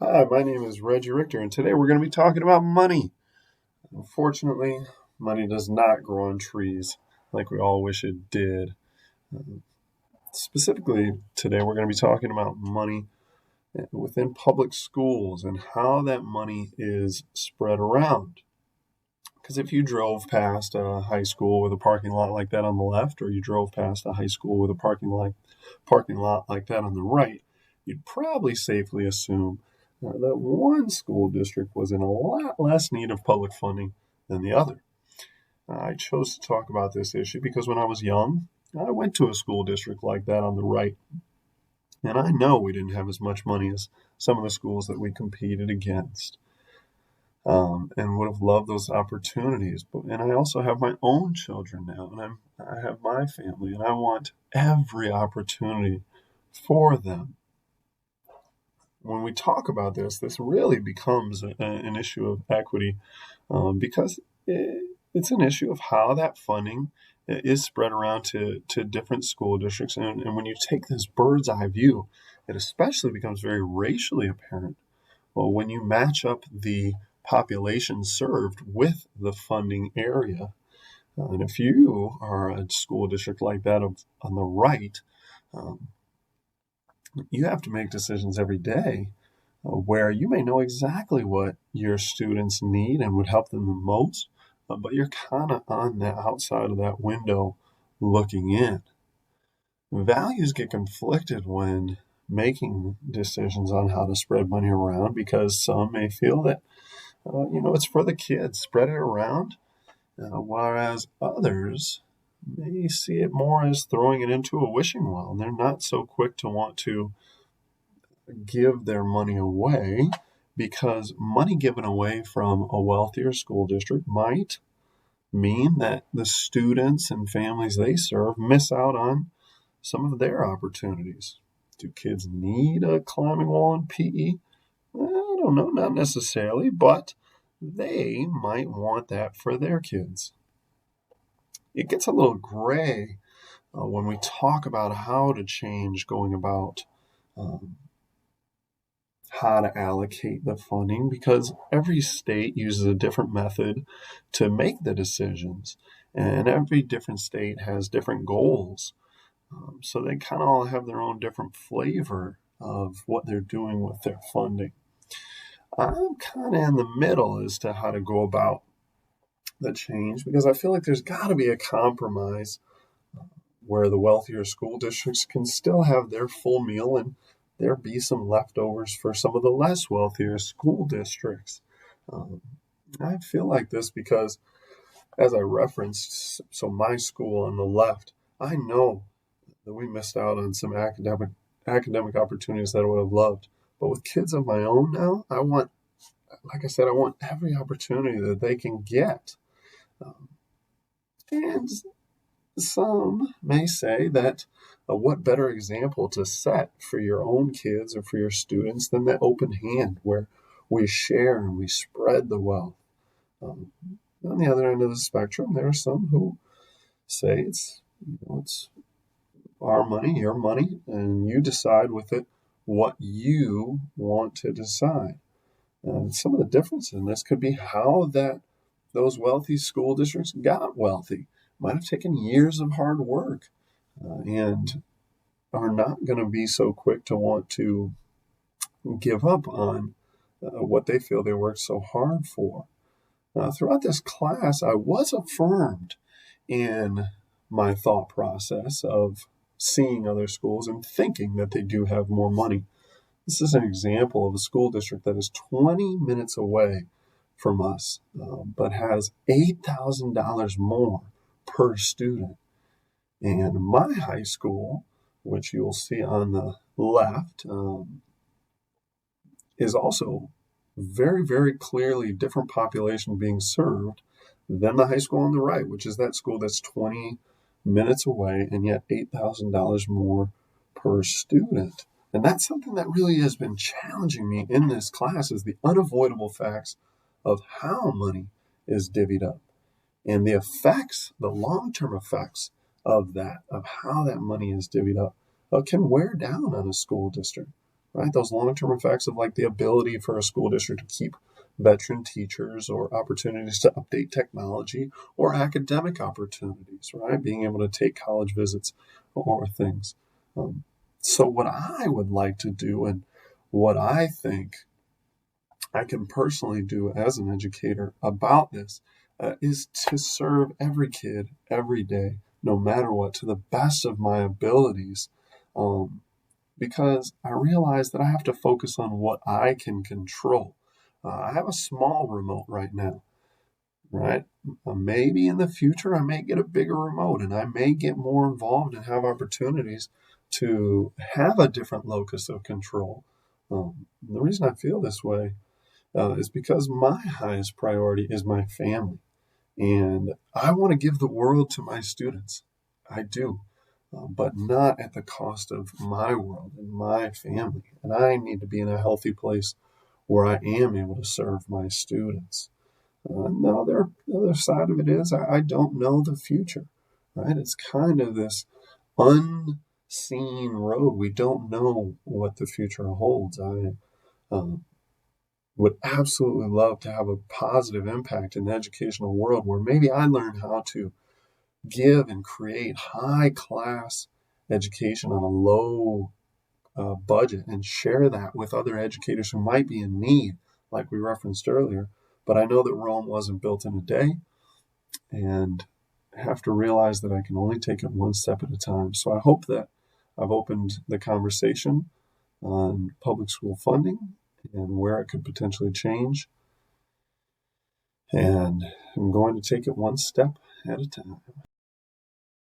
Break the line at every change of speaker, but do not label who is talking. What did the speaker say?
Hi, my name is Reggie Richter, and today we're going to be talking about money. Unfortunately, money does not grow on trees like we all wish it did. Specifically, today we're going to be talking about money within public schools and how that money is spread around. Because if you drove past a high school with a parking lot like that on the left, or you drove past a high school with a parking lot like that on the right, you'd probably safely assume that one school district was in a lot less need of public funding than the other. I chose to talk about this issue because when I was young, I went to a school district like that on the right, and I know we didn't have as much money as some of the schools that we competed against. And would have loved those opportunities. And I also have my own children now, and I have my family, and I want every opportunity for them. When we talk about this really becomes an issue of equity because it's an issue of how that funding is spread around to different school districts. And when you take this bird's eye view, it especially becomes very racially apparent. Well, when you match up the population served with the funding area, and if you are a school district like that on the right, um, you have to make decisions every day where you may know exactly what your students need and would help them the most, but you're kind of on the outside of that window looking in. Values get conflicted when making decisions on how to spread money around because some may feel that it's for the kids, spread it around, whereas others may see it more as throwing it into a wishing well, and they're not so quick to want to give their money away because money given away from a wealthier school district might mean that the students and families they serve miss out on some of their opportunities. Do kids need a climbing wall in PE? I don't know, not necessarily, but they might want that for their kids. It gets a little gray when we talk about how to change going about um, how to allocate the funding because every state uses a different method to make the decisions, and every different state has different goals. So they kind of all have their own different flavor of what they're doing with their funding. I'm kind of in the middle as to how to go about the change because I feel like there's got to be a compromise where the wealthier school districts can still have their full meal and there be some leftovers for some of the less wealthier school districts. Um, I feel like this because, as I referenced, so my school on the left, I know that we missed out on some academic opportunities that I would have loved. But with kids of my own now, like I said, I want every opportunity that they can get. Um, and some may say that what better example to set for your own kids or for your students than that open hand where we share and we spread the wealth. Um, on the other end of the spectrum, there are some who say it's our money, your money, and you decide with it what you want to decide. And some of the difference in this could be how that those wealthy school districts got wealthy. Might have taken years of hard work and are not going to be so quick to want to give up on what they feel they worked so hard for. Throughout this class, I was affirmed in my thought process of seeing other schools and thinking that they do have more money. This is an example of a school district that is 20 minutes away from us, but has $8,000 more per student. And my high school, which you'll see on the left, is also very, very clearly different population being served than the high school on the right, which is that school that's 20 minutes away and yet $8,000 more per student. And that's something that really has been challenging me in this class is the unavoidable facts of how money is divvied up and the effects, the long-term effects of that, of how that money is divvied up, can wear down on a school district. right? Those long-term effects of like the ability for a school district to keep veteran teachers or opportunities to update technology or academic opportunities, right? Being able to take college visits or things. Um, so what I would like to do and what I think I can personally do as an educator about this is to serve every kid every day, no matter what, to the best of my abilities. Um, because I realize that I have to focus on what I can control. I have a small remote right now, right? Maybe in the future I may get a bigger remote and I may get more involved and have opportunities to have a different locus of control. The reason I feel this way is because my highest priority is my family. And I want to give the world to my students. I do, but not at the cost of my world and my family. And I need to be in a healthy place where I am able to serve my students. The other side of it is I don't know the future, right? It's kind of this unseen road. We don't know what the future holds. I um, would absolutely love to have a positive impact in the educational world where maybe I learn how to give and create high class education on a low budget and share that with other educators who might be in need, like we referenced earlier. But I know that Rome wasn't built in a day, and I have to realize that I can only take it one step at a time. So I hope that I've opened the conversation on public school funding and where it could potentially change. And I'm going to take it one step at a time.